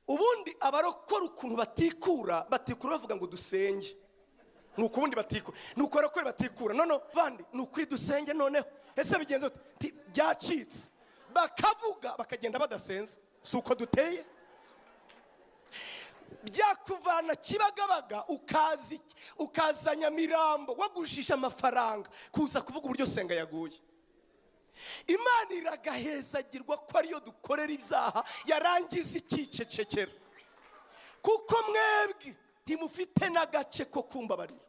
ubundi abarokora ukuntu batikura bavuga ngo dusenge. Nuko ubundi batikura, nuko abarokora batikura. None vandi nukuri dusenge noneho. Ese bigenze byacitse. Bakavuga bakagenda badasenze. Suko duteye. Byakuvana Kibagabaga ukazanya Mirambo wagujisha amafaranga kuza kuvuga uburyo Senga yaguye. Imana iragahezagirwa ko ariyo dukorera ibyaha yarangiza ikicecekera. Kuko mwebwe ntimufite n'agace ko kumbabarira.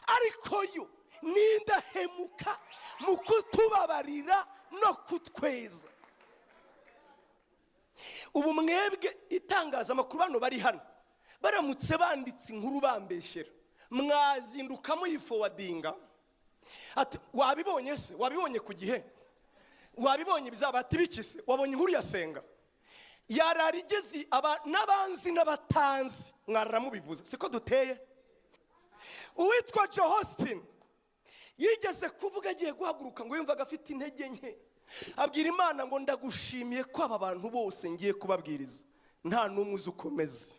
Ariko yo nindahemuka mu kutubabarira no kutweza. Ubu mwebwe itangazamakuru bano bari hano baramutse banditse inkuru bambeshyera, mwazinduka muyifowadinga ati wabibonye se, wabibonye ku gihe, wabibonye bizaba ati bikise, wabonye inkuru ya Senga yararigezi n'abanzi n'abatanzi mwaramubivuze. Siko duteye. Uwitwa Johostin yigeze kuvuga agiye guhaguruka ngo yumvaga afite intege nke, abwira Imana ngo ndagushimiye ko aba bantu bose ngiye kubabwiriza nta numwe uzukomeza.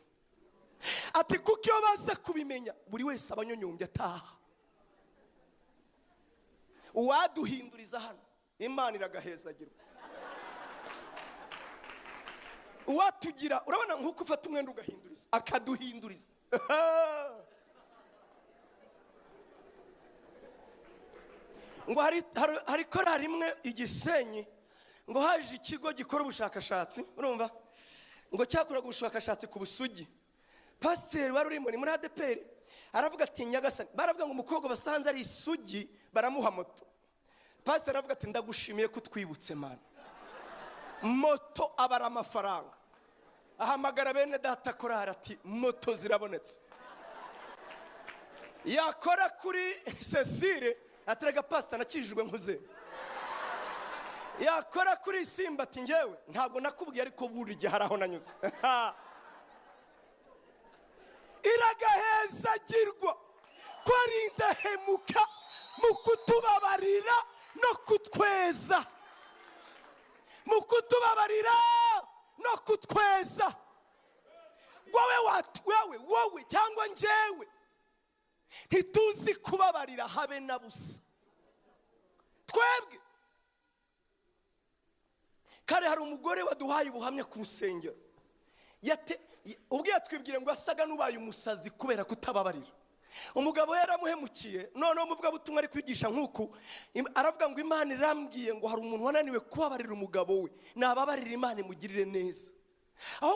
Ati kuko iyo baza kubimenya buri wese abanyonyumbye ataha. Uwaduhinduriza hano Imana iragahezagirwa. Uwatugira urabona nkuko ufata umwenda ugahinduriza akaduhinduriza. Ngo hari korari imwe Igisenyi ngo haje ikigo gikora ubushakashatsi, urumva ngo cyakora ubushakashatsi ku busugi. Pasiteri wari urimo ni muri ADPR aravuga ati Nyagasani, baravuga ngo umukobwa basanze ari isugi baramuha moto. Pasiteri aravuga ati ndagushimiye kutwibutse Mana. Moto abara amafaranga, ahamagara bene data korari ati moto zirabonetse. Yakora kuri Cecile aterega pastor nakijijwe nkuze. Yakora kuri Simba ati ngewe ntabwo nakubwiye ariko burije haraho nanyuze. Iragahezagirwa ko ari indahemuka mu kutubabarira no kutweza. Mu kutubabarira no kutweza. Wowe cyangwa njewe ntituzi kubabarira habe na busa. Twebwe kare hari umugore waduhaye ubuhamya ku rusengero, ubwo yatwibwire ngo asaga nubaye umusazi kubera kutababarira. Umugabo yaramuhemukiye, none umuvuga butumwa ari kwigisha nkuko aravuga ngo Imana irambwiye ngo hari umuntu wananiwe kubabarira umugabo we, nababarira Imana imugirire neza. Aho